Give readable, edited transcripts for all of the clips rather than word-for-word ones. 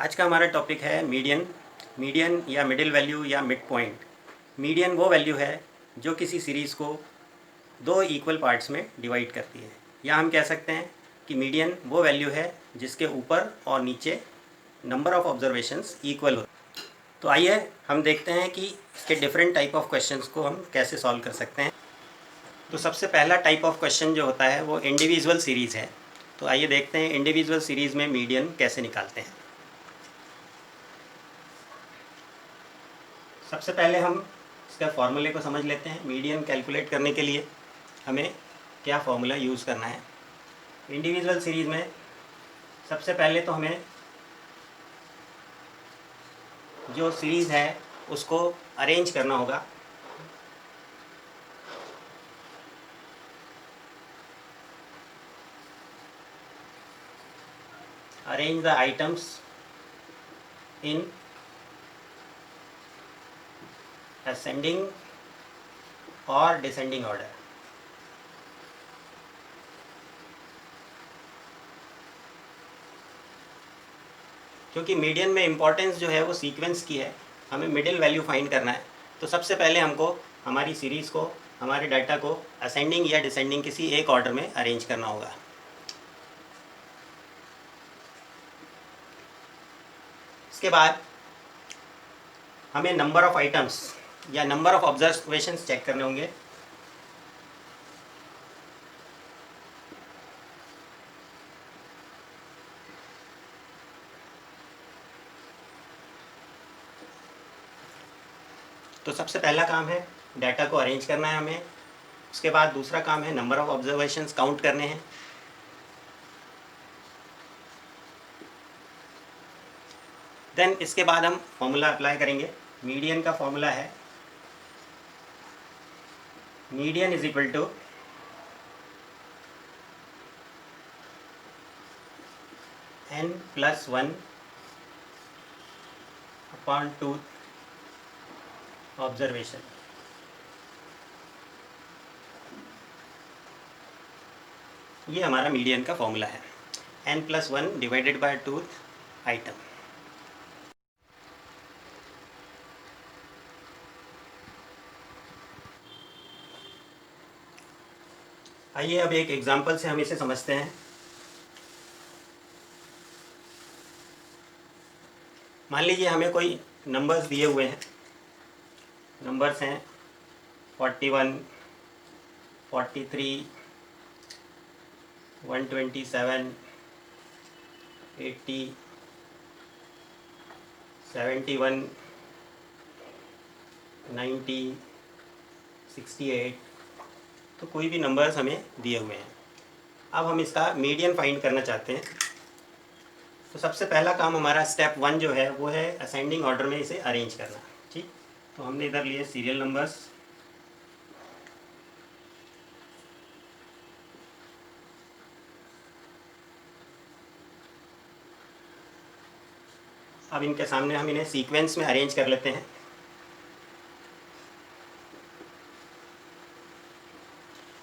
आज का हमारा टॉपिक है मीडियन। मीडियन या मिडिल वैल्यू या मिड पॉइंट। मीडियन वो वैल्यू है जो किसी सीरीज़ को दो इक्वल पार्ट्स में डिवाइड करती है, या हम कह सकते हैं कि मीडियन वो वैल्यू है जिसके ऊपर और नीचे नंबर ऑफ़ ऑब्जर्वेशंस इक्वल हो। तो आइए हम देखते हैं कि इसके डिफरेंट टाइप ऑफ क्वेश्चंस को हम कैसे सॉल्व कर सकते हैं। तो सबसे पहला टाइप ऑफ क्वेश्चन जो होता है वो इंडिविजुअल सीरीज़ है। तो आइए देखते हैं इंडिविजुअल सीरीज़ में मीडियन कैसे निकालते हैं। सबसे पहले हम इसका फॉर्मूले को समझ लेते हैं। मीडियन कैलकुलेट करने के लिए हमें क्या फॉर्मूला यूज़ करना है। इंडिविजुअल सीरीज़ में सबसे पहले तो हमें जो सीरीज़ है उसको अरेंज करना होगा। Arrange the items in ascending और डिसेंडिंग ऑर्डर। क्योंकि मीडियन में इम्पॉर्टेंस जो है वो सीक्वेंस की है, हमें मिडिल वैल्यू फाइंड करना है। तो सबसे पहले हमको हमारी सीरीज़ को, हमारे डाटा को असेंडिंग या डिसेंडिंग किसी एक ऑर्डर में अरेंज करना होगा। इसके बाद हमें नंबर ऑफ़ आइटम्स या नंबर ऑफ़ ऑब्जर्वेशंस चेक करने होंगे। तो सबसे पहला काम है डाटा को अरेंज करना है हमें। उसके बाद दूसरा काम है नंबर ऑफ़ ऑब्जर्वेशंस काउंट करने हैं। देन इसके बाद हम फॉर्मूला अप्लाई करेंगे। मीडियन का फॉर्मूला है median is equal to n+1 upon 2 observation. ये हमारा मीडियन का फॉर्मूला है, n+1 डिवाइडेड बाय 2 आइटम। आइए अब एक एग्जांपल से हम इसे समझते हैं। मान लीजिए हमें कोई नंबर्स दिए हुए हैं। नंबर्स हैं 41, 43, 127, 80, 71, 90, 68। तो कोई भी नंबर्स हमें दिए हुए हैं। अब हम इसका मीडियन फाइंड करना चाहते हैं। तो सबसे पहला काम हमारा स्टेप 1 जो है वो है असेंडिंग ऑर्डर में इसे अरेंज करना। ठीक, तो हमने इधर लिए सीरियल नंबर्स। अब इनके सामने हम इन्हें सीक्वेंस में अरेंज कर लेते हैं।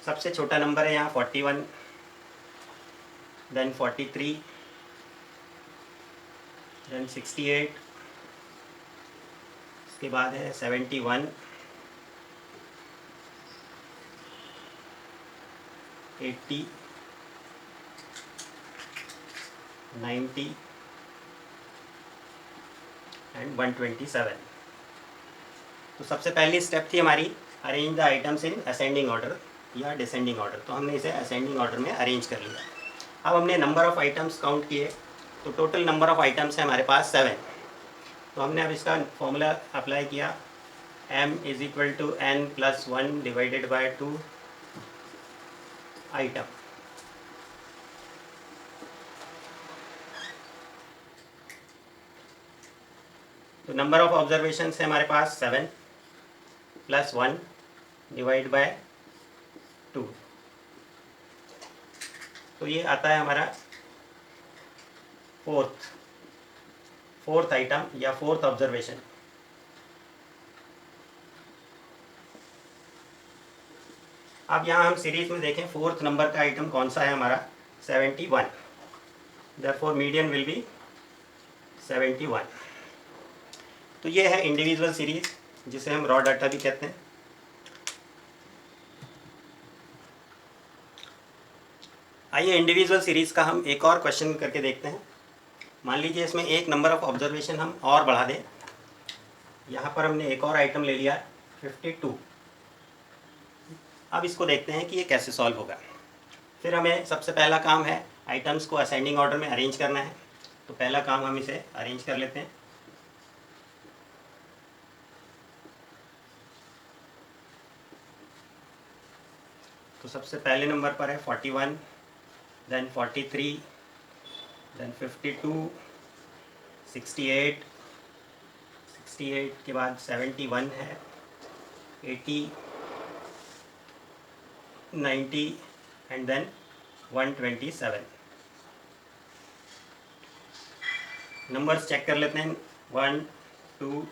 सबसे छोटा नंबर है यहाँ 41, देन 43, देन 68, इसके बाद है 71, 80, 90 एंड 127। तो सबसे पहली स्टेप थी हमारी arrange the items in ascending order या डिसेंडिंग ऑर्डर। तो हमने इसे असेंडिंग ऑर्डर में अरेंज कर लिया। अब हमने नंबर ऑफ़ आइटम्स काउंट किए, तो टोटल नंबर ऑफ़ आइटम्स है हमारे पास 7। तो हमने अब इसका फॉर्मूला अप्लाई किया, m is equal to n+1 divided by 2 item. तो नंबर ऑफ़ ऑब्जर्वेशन है हमारे पास 7 + 1 डिवाइड बाय 2। तो ये आता है हमारा फोर्थ आइटम या फोर्थ ऑब्जर्वेशन। अब यहाँ हम सीरीज में देखें फोर्थ नंबर का आइटम कौन सा है हमारा 71। Therefore median will be 71। तो ये है इंडिविजुअल सीरीज, जिसे हम रॉ डाटा भी कहते हैं। आइए इंडिविजुअल सीरीज़ का हम एक और क्वेश्चन करके देखते हैं। मान लीजिए इसमें एक नंबर ऑफ ऑब्जर्वेशन हम और बढ़ा दें। यहाँ पर हमने एक और आइटम ले लिया 52। अब इसको देखते हैं कि ये कैसे सॉल्व होगा। फिर हमें सबसे पहला काम है आइटम्स को असेंडिंग ऑर्डर में अरेंज करना है। तो पहला काम हम इसे अरेंज कर लेते हैं। तो सबसे पहले नंबर पर है 41, देन 43, देन 52, 68, 68 के बाद 71 है, 80, 90 एंड देन 127। नंबर्स चेक कर लेते हैं। 1, 2,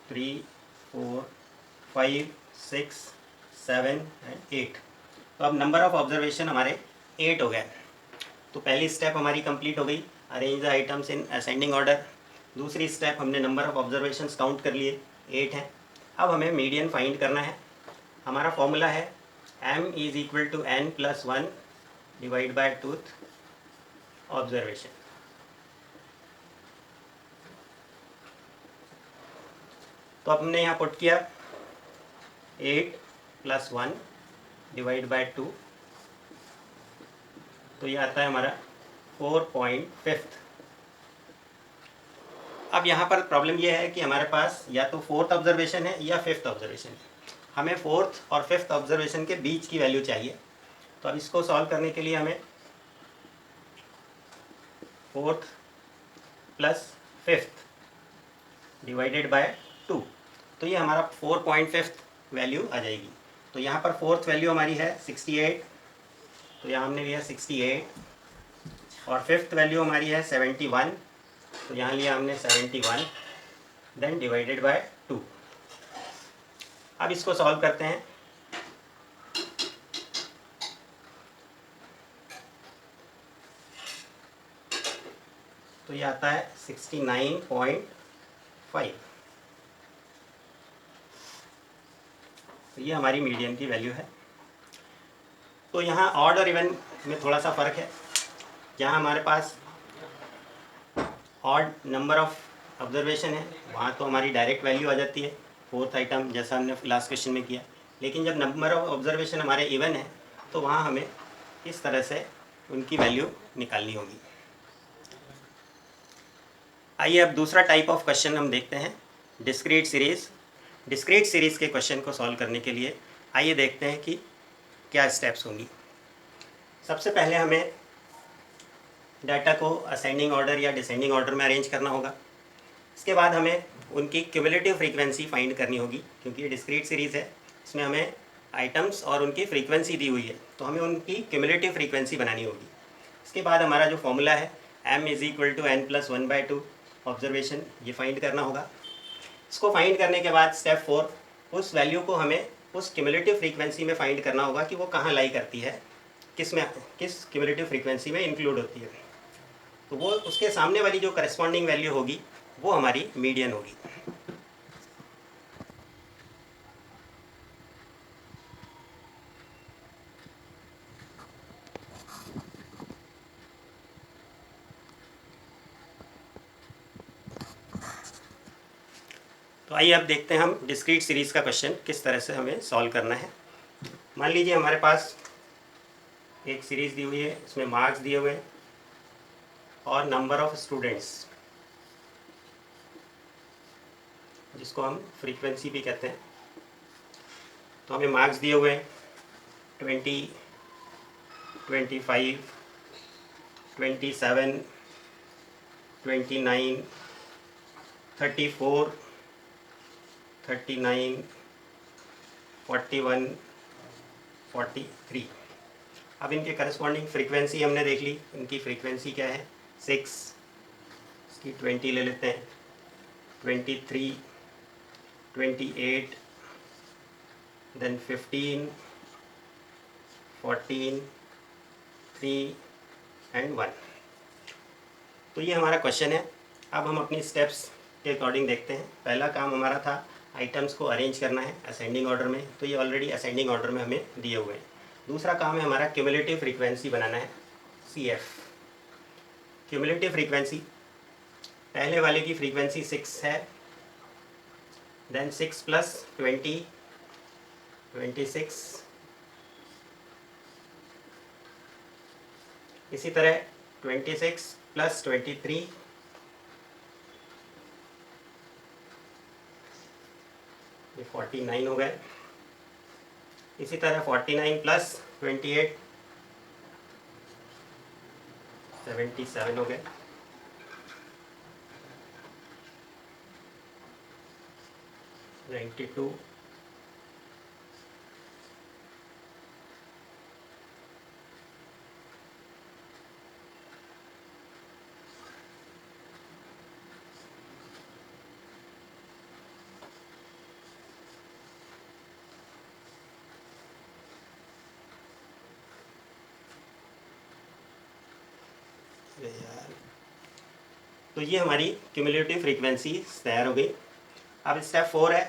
3, 4, 5, 6, 7 एंड 8। तो अब नंबर ऑफ ऑब्जर्वेशन हमारे 8 हो गए। तो पहली स्टेप हमारी कंप्लीट हो गई, arrange the items in ascending order. दूसरी स्टेप हमने नंबर ऑफ ऑब्जर्वेशंस काउंट कर लिए, 8 हैं। अब हमें मीडियन फाइंड करना है। हमारा फॉर्मूला है m = n+1 divide by tooth observation. तो अब हमने यहाँ पुट किया 8 + 1 डिवाइड बाय 2, तो ये आता है हमारा 4.5। अब यहाँ पर प्रॉब्लम ये है कि हमारे पास या तो फोर्थ ऑब्जर्वेशन है या फिफ्थ ऑब्जर्वेशन है। हमें फोर्थ और फिफ्थ ऑब्जर्वेशन के बीच की वैल्यू चाहिए। तो अब इसको सॉल्व करने के लिए हमें fourth plus fifth divided by 2, तो ये हमारा 4.5 वैल्यू आ जाएगी। तो यहाँ पर फोर्थ वैल्यू हमारी है 68, तो यहाँ हमने लिया 68, और फिफ्थ वैल्यू हमारी है 71, तो यहाँ लिया हमने 71, देन डिवाइडेड बाय 2। अब इसको सॉल्व करते हैं। तो ये आता है 69.5। तो ये हमारी मीडियन की वैल्यू है। तो यहाँ ऑड और इवन में थोड़ा सा फ़र्क है। जहाँ हमारे पास ऑड नंबर ऑफ ऑब्जर्वेशन है वहाँ तो हमारी डायरेक्ट वैल्यू आ जाती है, फोर्थ आइटम, जैसा हमने लास्ट क्वेश्चन में किया। लेकिन जब नंबर ऑफ ऑब्जर्वेशन हमारे इवन है तो वहाँ हमें इस तरह से उनकी वैल्यू निकालनी होगी। आइए अब दूसरा टाइप ऑफ क्वेश्चन हम देखते हैं, डिस्क्रीट सीरीज़। डिस्क्रीट सीरीज़ के क्वेश्चन को सॉल्व करने के लिए आइए देखते हैं कि क्या स्टेप्स होंगी। सबसे पहले हमें डाटा को असेंडिंग ऑर्डर या डिसेंडिंग ऑर्डर में अरेंज करना होगा। इसके बाद हमें उनकी क्यूमुलेटिव फ्रीक्वेंसी फाइंड करनी होगी, क्योंकि ये डिस्क्रीट सीरीज़ है, इसमें हमें आइटम्स और उनकी फ्रीक्वेंसी दी हुई है, तो हमें उनकी क्यूमुलेटिव फ्रीक्वेंसी बनानी होगी। इसके बाद हमारा जो फॉर्मूला है m = n+1/2 ऑब्जर्वेशन, ये फाइंड करना होगा। इसको फाइंड करने के बाद स्टेप 4, उस वैल्यू को हमें उस क्यूमुलेटिव फ्रीक्वेंसी में फाइंड करना होगा कि वो कहाँ लाई करती है, किस क्यूमुलेटिव फ्रीक्वेंसी में इंक्लूड होती है। तो वो उसके सामने वाली जो करस्पॉन्डिंग वैल्यू होगी वो हमारी मीडियन होगी। तो आइए अब देखते हैं हम डिस्क्रीट सीरीज़ का क्वेश्चन किस तरह से हमें सॉल्व करना है। मान लीजिए हमारे पास एक सीरीज़ दी हुई है, इसमें मार्क्स दिए हुए हैं और नंबर ऑफ स्टूडेंट्स, जिसको हम फ्रीक्वेंसी भी कहते हैं। तो हमें मार्क्स दिए हुए हैं 20, 25, 27, 29, 34, 39, 41, 43। अब इनके करस्पॉन्डिंग फ्रीक्वेंसी हमने देख ली। इनकी फ्रीक्वेंसी क्या है 6, इसकी 20 ले लेते हैं, 23, 28, देन 15, 14, 3 एंड 1। तो ये हमारा क्वेश्चन है अब हम अपनी स्टेप्स के अकॉर्डिंग देखते हैं। पहला काम हमारा था आइटम्स को अरेंज करना है असेंडिंग ऑर्डर में, तो ये ऑलरेडी असेंडिंग ऑर्डर में हमें दिए हुए हैं। दूसरा काम है हमारा क्यूमुलेटिव फ्रीक्वेंसी बनाना है, CF। क्यूमुलेटिव फ्रीक्वेंसी, पहले वाले की फ्रीक्वेंसी 6 है, देन 6 प्लस 20, 26, इसी तरह 26 प्लस 23, ये 49 हो गए। इसी तरह 49 प्लस 28, 77 हो गए। 92, यार, तो ये हमारी क्यूमुलेटिव फ्रीक्वेंसी तैयार हो गई। अब स्टेप 4 है,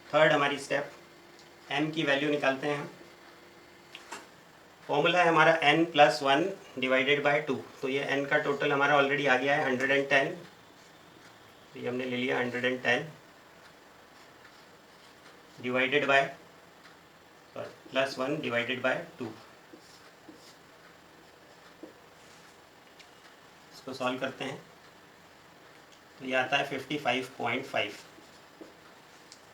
थर्ड हमारी स्टेप, m की वैल्यू निकालते हैं हम। फॉर्मूला है हमारा n प्लस 1 डिवाइडेड बाय 2, तो ये n का टोटल हमारा ऑलरेडी आ गया है 110, तो ये हमने ले लिया 110 divided by plus 1 divided by 2। इसको सॉल्व करते हैं तो ये आता है 55.5।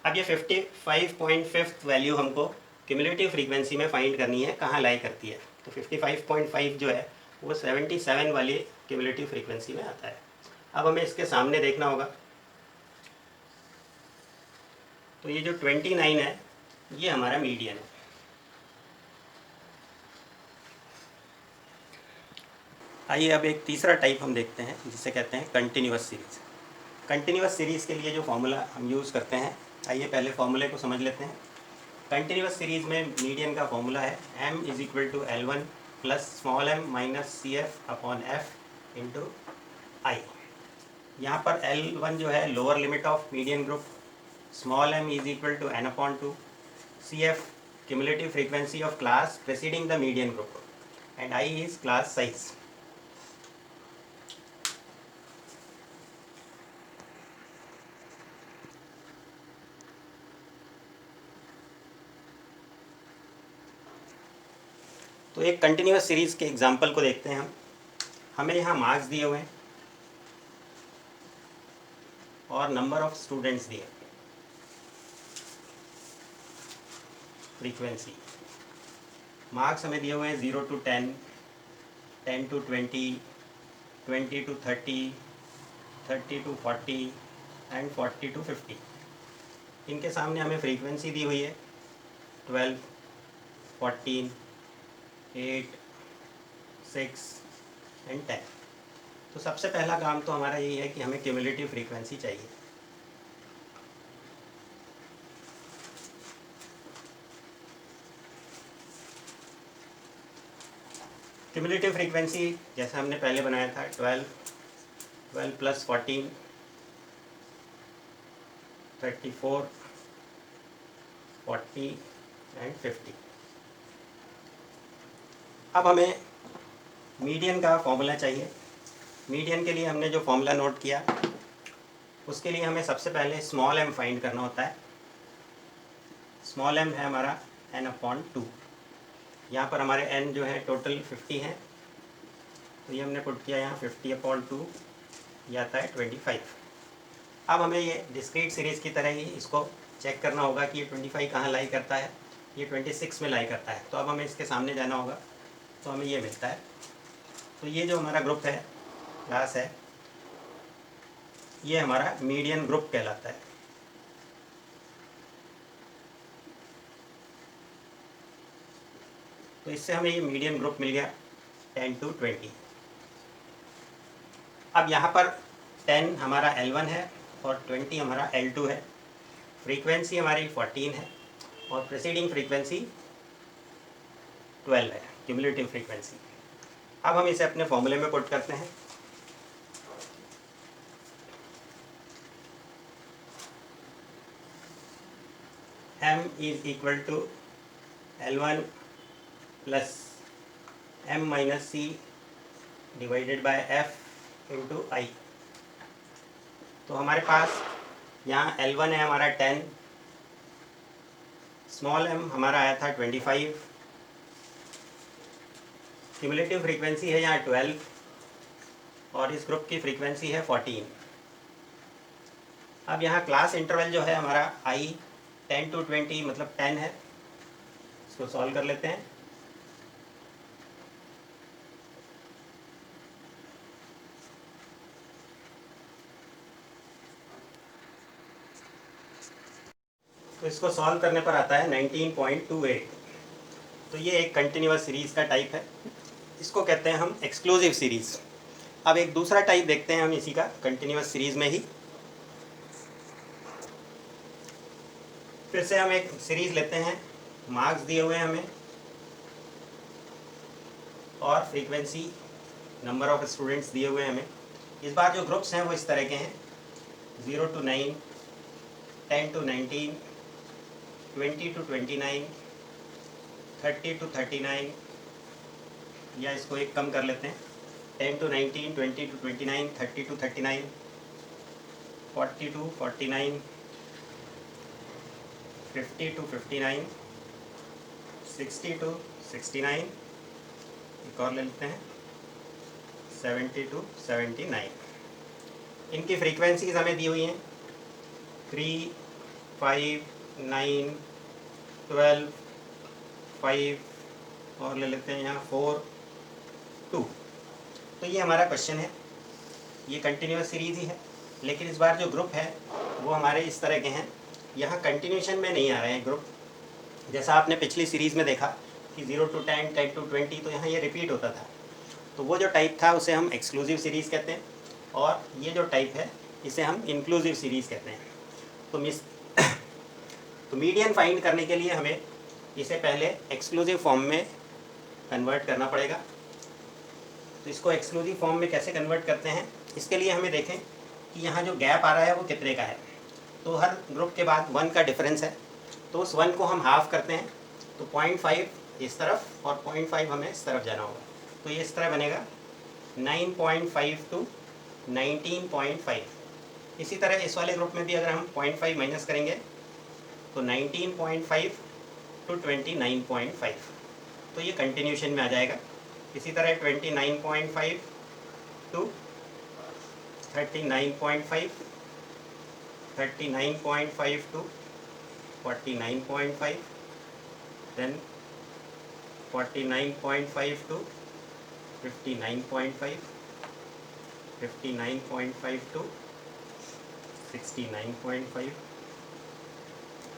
अब ये 55.5 वैल्यू हमको क्यूमुलेटिव फ्रीक्वेंसी में फाइंड करनी है, कहाँ लाई करती है। तो 55.5 जो है वो 77 वाली क्यूमुलेटिव फ्रीक्वेंसी में आता है। अब हमें इसके सामने देखना होगा, तो ये जो 29 है ये हमारा मीडियन है। आइए अब एक तीसरा टाइप हम देखते हैं जिसे कहते हैं कंटिन्यूअस सीरीज़। कंटिन्यूअस सीरीज़ के लिए जो फॉर्मूला हम यूज़ करते हैं, आइए पहले फॉर्मूले को समझ लेते हैं। कंटिन्यूअस सीरीज़ में मीडियन का फॉर्मूला है m is equal to L1 plus small m minus CF upon F into I। यहाँ पर L1 जो है lower limit of median group, small m is equal to n upon 2, CF cumulative frequency of class preceding the median group, and I is class size. तो एक continuous series के example को देखते हैं हम। हमें यहाँ मार्क्स दिए हुए हैं और नंबर ऑफ स्टूडेंट्स दिए, फ्रीक्वेंसी। मार्क्स हमें दिए हुए हैं 0 to 10, 10 to 20, 20 to 30, 30 to 40 and 40 to 50। इनके सामने हमें फ्रीक्वेंसी दी हुई है 12, 14, 8, 6 एंड 10। तो सबसे पहला काम तो हमारा यही है कि हमें क्यूमुलेटिव फ्रीक्वेंसी चाहिए। क्यूमुलेटिव फ्रीक्वेंसी जैसा हमने पहले बनाया था 12 प्लस 14, 34, 40 एंड 50। अब हमें मीडियन का फॉर्मूला चाहिए। मीडियन के लिए हमने जो फॉर्मूला नोट किया, उसके लिए हमें सबसे पहले स्मॉल m फाइंड करना होता है। स्मॉल m है हमारा n अपॉन 2। यहाँ पर हमारे n जो है टोटल 50 हैं, तो ये हमने पुट किया यहाँ 50 अपॉन 2, ये आता है 25। अब हमें ये डिस्क्रीट सीरीज़ की तरह ही इसको चेक करना होगा कि ये 25 कहाँ लाई करता है, ये 26 में लाई करता है। तो अब हमें इसके सामने जाना होगा, तो हमें ये मिलता है। तो ये जो हमारा ग्रुप है, क्लास है, ये हमारा मीडियन ग्रुप कहलाता है। तो इससे हमें ये मीडियन ग्रुप मिल गया 10 to 20। अब यहाँ पर 10 हमारा L1 है और 20 हमारा L2 है। फ्रीक्वेंसी हमारी 14 है और प्रेसीडिंग फ्रीक्वेंसी 12 है, क्यूमुलेटिव फ्रीक्वेंसी। अब हम इसे अपने फॉर्मूले में पुट करते हैं। m is equal to L1 plus m minus C divided by f into I. तो हमारे पास यहाँ L1 है हमारा 10, स्मॉल m हमारा आया था 25, क्यूमुलेटिव फ्रीक्वेंसी है यहाँ 12 और इस ग्रुप की फ्रीक्वेंसी है 14। अब यहाँ क्लास इंटरवल जो है हमारा i 10 to 20 मतलब 10 है। इसको सॉल्व कर लेते हैं। तो इसको सॉल्व करने पर आता है 19.28। तो ये एक कंटिन्यूअस सीरीज़ का टाइप है, इसको कहते हैं हम एक्सक्लूसिव सीरीज़। अब एक दूसरा टाइप देखते हैं हम इसी का कंटिन्यूअस सीरीज़ में ही। फिर से हम एक सीरीज़ लेते हैं, मार्क्स दिए हुए हैं हमें और फ्रीक्वेंसी नंबर ऑफ स्टूडेंट्स दिए हुए हैं हमें। इस बार जो ग्रुप्स हैं वो इस तरह के हैं 0 to 9, 10 to 19, 20 to 29, 30 to 39, या इसको एक कम कर लेते हैं 10 to 19, 20 to 29, 30 to 39, 40 to 49, 50 to 59, 60 to 69, एक और ले लेते हैं 70 to 79। इनकी फ्रीक्वेंसीज हमें दी हुई हैं 3, 5, 9, 12, 5 और ले लेते हैं यहाँ 4, 2। तो ये हमारा क्वेश्चन है, ये कंटिन्यूअस सीरीज ही है, लेकिन इस बार जो ग्रुप है वो हमारे इस तरह के हैं। यहाँ कंटिन्यूशन में नहीं आ रहे हैं ग्रुप, जैसा आपने पिछली सीरीज़ में देखा कि 0 to 10, 10 to 20, तो यहाँ ये रिपीट होता था। तो वो जो टाइप था उसे हम एक्सक्लूसिव सीरीज़ कहते हैं और ये जो टाइप है इसे हम इंक्लूसिव सीरीज़ कहते हैं। तो मीडियन फाइंड करने के लिए हमें इसे पहले एक्सक्लूसिव फॉर्म में कन्वर्ट करना पड़ेगा। तो इसको एक्सक्लूसिव फॉर्म में कैसे कन्वर्ट करते हैं, इसके लिए हमें देखें कि यहाँ जो गैप आ रहा है वो कितने का है। तो हर ग्रुप के बाद 1 का डिफरेंस है, तो उस 1 को हम हाफ करते हैं, तो 0.5 इस तरफ और 0.5 हमें इस तरफ जाना होगा। तो ये इस तरह बनेगा 9.5 to 19.5। इसी तरह इस वाले ग्रुप में भी अगर हम 0.5 माइनस करेंगे तो 19.5 to 29.5, तो ये कंटिन्यूशन में आ जाएगा। इसी तरह 29.5 to 39.5, 39.5 to 49.5, then 49.5 to 59.5, 59.5 to 69.5,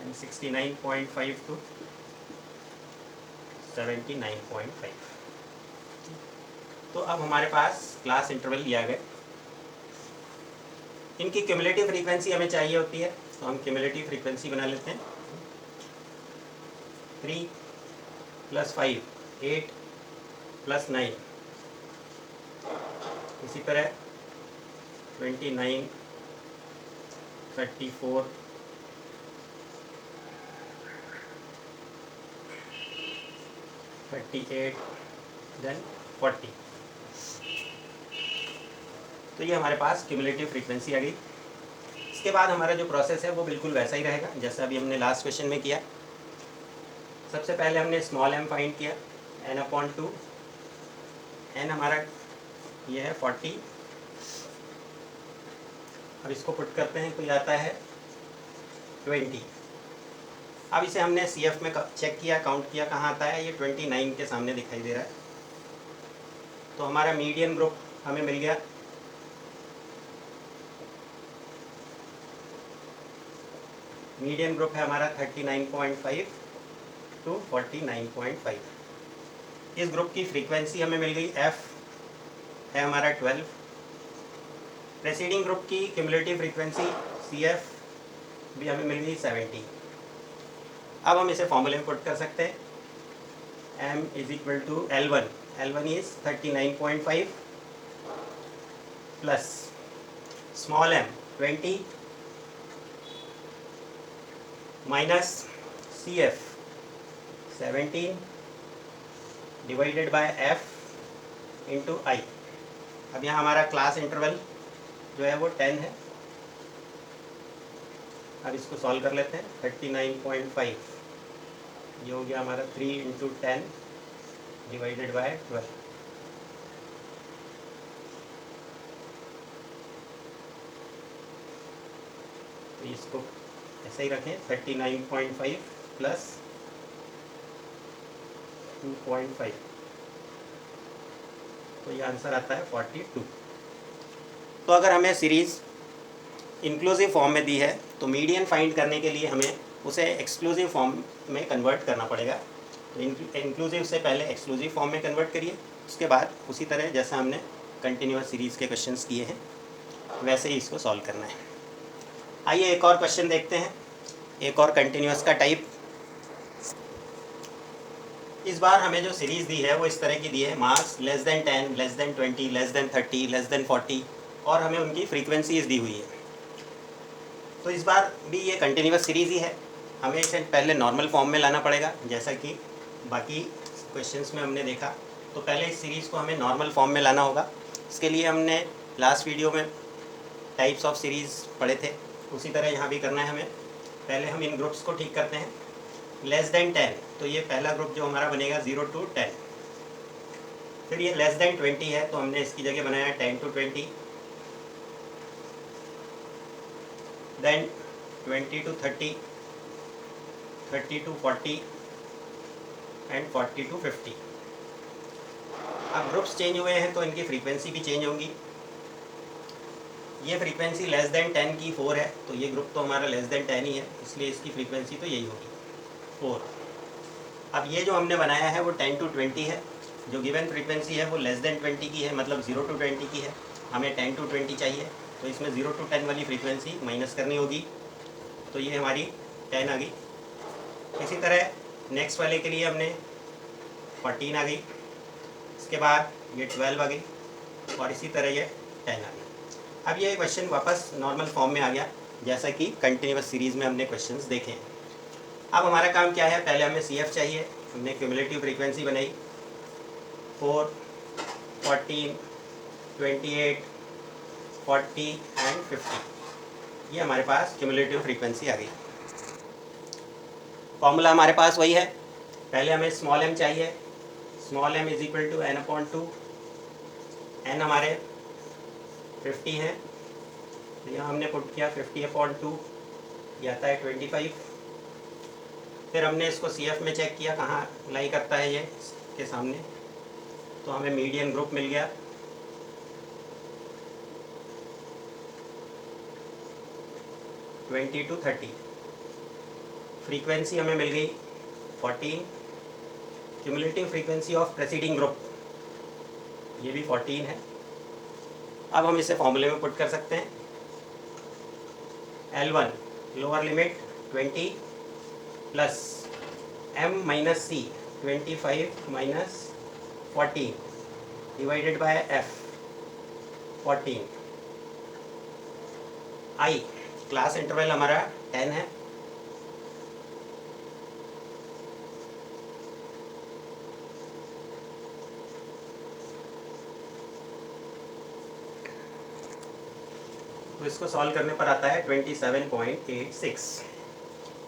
and 69.5 to 79.5। तो अब हमारे पास क्लास इंटरवल लिया गया, इनकी क्यूमुलेटिव फ्रीक्वेंसी हमें चाहिए होती है, तो हम क्यूमुलेटिव फ्रीक्वेंसी बना लेते हैं 3 + 5 8 + 9, इसी तरह 29 34 38 देन 40। तो ये हमारे पास क्यूमुलेटिव फ्रीक्वेंसी आ गई। इसके बाद हमारा जो प्रोसेस है वो बिल्कुल वैसा ही रहेगा जैसा अभी हमने लास्ट क्वेश्चन में किया। सबसे पहले हमने स्मॉल m फाइंड किया n/2, n हमारा ये है 40। अब इसको पुट करते हैं तो ये आता है 20। अब इसे हमने CF में चेक किया, काउंट किया, कहाँ आता है, ये 29 के सामने दिखाई दे रहा है। तो हमारा मीडियन ग्रुप हमें मिल गया। मीडियन ग्रुप है हमारा 39.5 to 49.5। इस ग्रुप की फ्रीक्वेंसी हमें मिल गई, f है हमारा 12। प्रेसीडिंग ग्रुप की क्यूमुलेटिव फ्रीक्वेंसी CF भी हमें मिल गई 70। अब हम इसे फॉर्मूले में पुट कर सकते हैं, m = L1, L1 is 39.5 plus small m 20 minus C F 17 divided by F into I. अब यहाँ हमारा क्लास इंटरवल जो है वो 10 है। अब इसको सॉल्व कर लेते हैं। 39.5 ये हो गया हमारा 3 इंटू 10 डिवाइडेड बाय 12। तो इसको ऐसे ही रखें। 39.5 प्लस 2.5, तो ये आंसर आता है 42। तो अगर हमें सीरीज़ इंक्लूसिव फॉर्म में दी है तो मीडियन फाइंड करने के लिए हमें उसे एक्सक्लूसिव फॉर्म में कन्वर्ट करना पड़ेगा। तो इंक्लूसिव से पहले एक्सक्लूसिव फॉर्म में कन्वर्ट करिए, उसके बाद उसी तरह जैसा हमने कंटिन्यूअस सीरीज़ के क्वेश्चंस किए हैं वैसे ही इसको सॉल्व करना है। आइए एक और क्वेश्चन देखते हैं, एक और कंटिन्यूअस का टाइप। इस बार हमें जो सीरीज़ दी है वो इस तरह की दी है, marks less than 10, less than 20, less than 30, less than 40, और हमें उनकी फ्रीक्वेंसीज दी हुई है। तो इस बार भी ये कंटिन्यूअस सीरीज़ ही है, हमें इसे पहले नॉर्मल फॉर्म में लाना पड़ेगा जैसा कि बाकी क्वेश्चंस में हमने देखा। तो पहले इस सीरीज़ को हमें नॉर्मल फॉर्म में लाना होगा। इसके लिए हमने लास्ट वीडियो में टाइप्स ऑफ सीरीज़ पढ़े थे, उसी तरह यहाँ भी करना है हमें। पहले हम इन ग्रुप्स को ठीक करते हैं। लेस देन 10, तो ये पहला ग्रुप जो हमारा बनेगा 0 to 10। फिर ये लेस देन 20 है तो हमने इसकी जगह बनाया 10 to 20, then 20 to 30, 30 to 40 and 40 to 50। अब ग्रुप्स चेंज हुए हैं तो इनकी फ्रीक्वेंसी भी चेंज होंगी। ये फ्रीक्वेंसी लेस देन 10 की 4 है, तो ये ग्रुप तो हमारा लेस देन 10 ही है, इसलिए इसकी फ्रीक्वेंसी तो यही होगी 4। अब ये जो हमने बनाया है वो 10 to 20 है, जो गिवन फ्रीक्वेंसी है वो लेस देन 20 की है, मतलब 0 to 20 की है। हमें 10 to 20 चाहिए, तो इसमें 0 to 10 वाली फ्रीक्वेंसी माइनस करनी होगी, तो ये हमारी 10 आ गई। इसी तरह नेक्स्ट वाले के लिए हमने 14 आ गई, इसके बाद ये 12 आ गई, और इसी तरह ये 10 आ गई। अब ये क्वेश्चन वापस नॉर्मल फॉर्म में आ गया जैसा कि कंटिन्यूअस सीरीज़ में हमने क्वेश्चंस देखे हैं। अब हमारा काम क्या है, पहले हमें सी एफ चाहिए। हमने क्यूमुलेटिव फ्रीक्वेंसी बनाई 4, 14, 28, 40 एंड 50। ये हमारे पास क्यूमुलेटिव फ्रीक्वेंसी आ गई। फॉर्मूला हमारे पास वही है, पहले हमें स्मॉल m चाहिए। Small m is equal to n/2। n हमारे 50 हैं, तो यहाँ हमने पुट किया 50/2, ये आता है 25। फिर हमने इसको सी एफ में चेक किया कहाँ लाई करता है ये के सामने, तो हमें मीडियन ग्रुप मिल गया। (20 to 30) फ्रीक्वेंसी हमें मिल गई 14। क्यूमुलेटिव फ्रीक्वेंसी ऑफ प्रेसीडिंग ग्रुप ये भी 14 है। अब हम इसे फॉर्मूले में पुट कर सकते हैं। L1 lower limit 20 plus m minus C 25 minus 14 divided by f 14। I class interval हमारा 10 है। तो इसको सॉल्व करने पर आता है 27.86।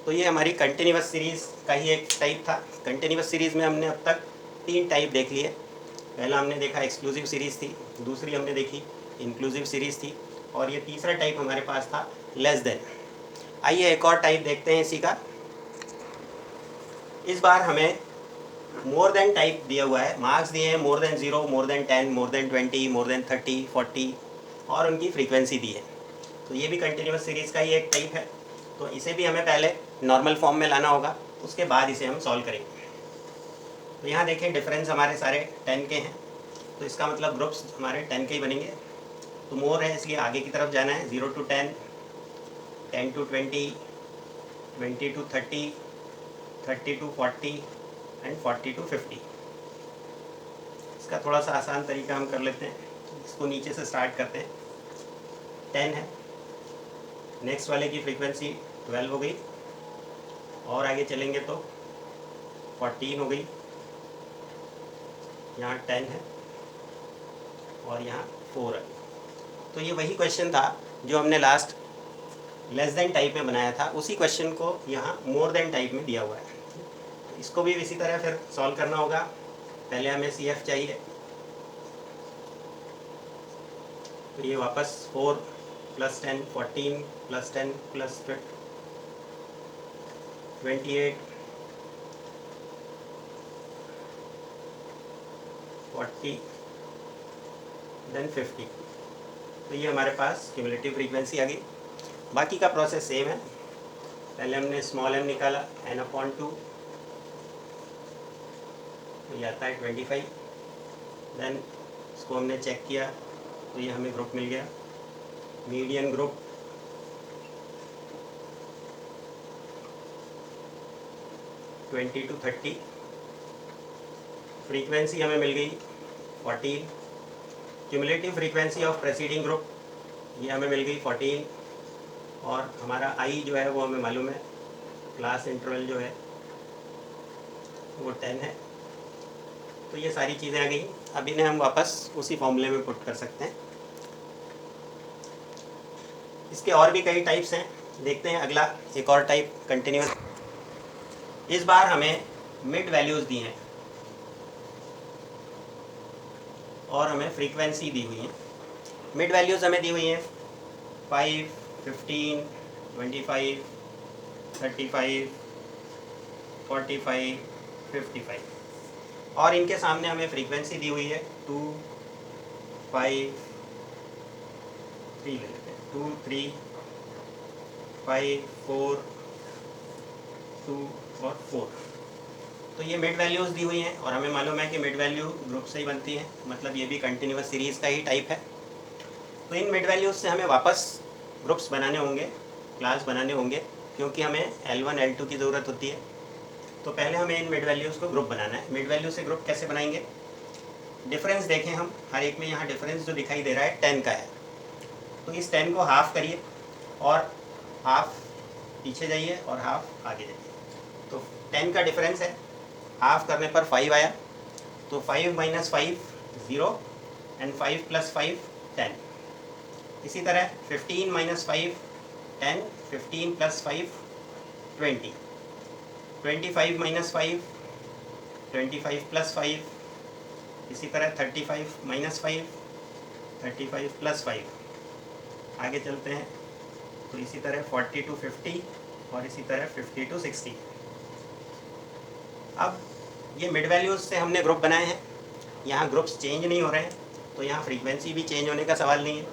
तो ये हमारी कंटिन्यूअस सीरीज़ का ही एक टाइप था। कंटिन्यूअस सीरीज़ में हमने अब तक 3 टाइप देख लिए। पहला हमने देखा एक्सक्लूसिव सीरीज़ थी, दूसरी हमने देखी इंक्लूसिव सीरीज़ थी, और ये तीसरा टाइप हमारे पास था लेस देन। आइए एक और टाइप देखते हैं इसी का। इस बार हमें मोर देन टाइप दिया हुआ है, मार्क्स दिए हैं more than 0, more than 10, more than 20, more than 30, 40, और उनकी फ्रीक्वेंसी दी है। तो ये भी कंटिन्यूअस सीरीज़ का ही एक टाइप है, तो इसे भी हमें पहले नॉर्मल फॉर्म में लाना होगा, उसके बाद इसे हम सॉल्व करेंगे। तो यहाँ देखें डिफरेंस हमारे सारे 10 के हैं, तो इसका मतलब ग्रुप्स हमारे 10 के ही बनेंगे। तो मोर है इसलिए आगे की तरफ जाना है, 0 to 10, 10 to 20, 20 to 30, 30 to 40 and 40 to 50। इसका थोड़ा सा आसान तरीका हम कर लेते हैं, इसको नीचे से स्टार्ट करते हैं। 10 है, नेक्स्ट वाले की फ्रीक्वेंसी 12 हो गई, और आगे चलेंगे तो 14 हो गई, यहाँ 10 है और यहाँ 4 है। तो ये वही क्वेश्चन था जो हमने लास्ट लेस देन टाइप में बनाया था, उसी क्वेश्चन को यहाँ मोर देन टाइप में दिया हुआ है। तो इसको भी इसी तरह फिर सॉल्व करना होगा। पहले हमें CF चाहिए, तो ये वापस 4 + 10 14 + 10 + 28 40 देन 50। तो ये हमारे पास क्यूमुलेटिव फ्रीक्वेंसी आ गई। बाकी का प्रोसेस सेम है। पहले हमने स्मॉल m निकाला n/2, तो ये आता है 25। देन इसको हमने चेक किया तो ये हमें ग्रुप मिल गया, मीडियन ग्रुप (20 to 30). फ्रीक्वेंसी हमें मिल गई 14। क्यूमुलेटिव फ्रीक्वेंसी ऑफ प्रेसीडिंग ग्रुप ये हमें मिल गई 14, और हमारा I जो है वो हमें मालूम है, क्लास इंटरवल जो है वो 10 है। तो ये सारी चीज़ें आ गई। अब इन्हें हम वापस उसी फॉर्मूले में पुट कर सकते हैं। इसके और भी कई टाइप्स हैं, देखते हैं अगला एक और टाइप कंटिन्यूस। इस बार हमें मिड वैल्यूज़ दी हैं और हमें फ्रीक्वेंसी दी हुई है। मिड वैल्यूज़ हमें दी हुई हैं 5, 15, 25, 35, 45, 55, और इनके सामने हमें फ्रीक्वेंसी दी हुई है 2, 5, 3 ले लेते हैं, 2, 3, 5, 4, 2 और 4। तो ये मिड वैल्यूज़ दी हुई हैं और हमें मालूम है कि मिड वैल्यू ग्रुप से ही बनती है, मतलब ये भी कंटिन्यूस सीरीज़ का ही टाइप है। तो इन मिड वैल्यूज़ से हमें वापस ग्रुप्स बनाने होंगे, क्लास बनाने होंगे, क्योंकि हमें L1 L2 की ज़रूरत होती है। तो पहले हमें इन मिड वैल्यूज़ को ग्रुप बनाना है। मिड वैल्यू से ग्रुप कैसे बनाएंगे? डिफरेंस देखें हम, हर एक में यहाँ डिफरेंस जो दिखाई दे रहा है 10 का है। तो इस 10 को हाफ़ करिए और हाफ़ पीछे जाइए और हाफ़ आगे जाइए। तो 10 का डिफरेंस है, हाफ़ करने पर 5 आया, तो 5 - 5 0 एंड 5 + 5 10। इसी तरह 15 - 5 10, 15 + 5 20, 25 - 5 25 + 5, इसी तरह 35 - 5 35 + 5। आगे चलते हैं तो इसी तरह 40 to 50 और इसी तरह 50 to 60। अब ये मिड वैल्यूज़ से हमने ग्रुप बनाए हैं, यहाँ ग्रुप्स चेंज नहीं हो रहे हैं, तो यहाँ फ्रीक्वेंसी भी चेंज होने का सवाल नहीं है,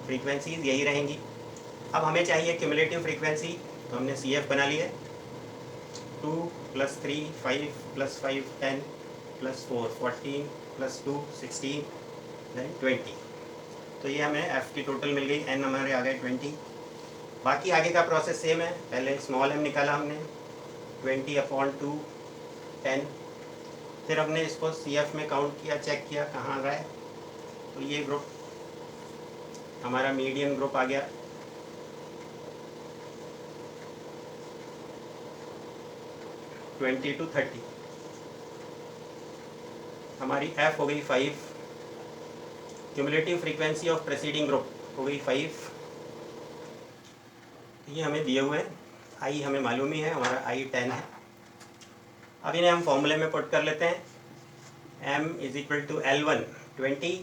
फ्रीक्वेंसीज यही रहेंगी। अब हमें चाहिए क्यूमुलेटिव फ्रीक्वेंसी, तो हमने CF बना लिया है 2 + 3 5 + 5 10 + 4 14 + 2 16 देन 20। तो ये हमें F की टोटल मिल गई, N हमारे आ गए 20। बाकी आगे का प्रोसेस सेम है। पहले स्मॉल m निकाला हमने 20/2 10, फिर हमने इसको CF में काउंट किया, चेक किया कहाँ आ रहा है, तो ये ग्रुप हमारा मीडियन ग्रुप आ गया। (20 to 30) हमारी F हो गई 5, क्यूमुलेटिव फ्रीक्वेंसी ऑफ प्रेसीडिंग ग्रुप हो गई 5। ये हमें दिए हुए हैं, I हमें मालूम ही है, हमारा I 10 है। अब इन्हें हम फॉर्मूले में पुट कर लेते हैं। M = L1 20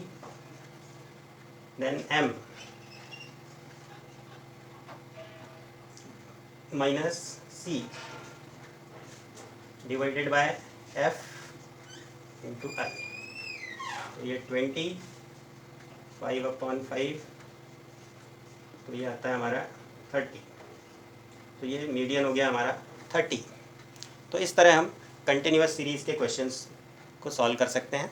then M minus C divided by F into I। तो ये 20 5/5, तो ये आता है हमारा 30। तो ये मीडियन हो गया हमारा 30। तो इस तरह हम कंटिन्यूस सीरीज़ के क्वेश्चंस को सॉल्व कर सकते हैं।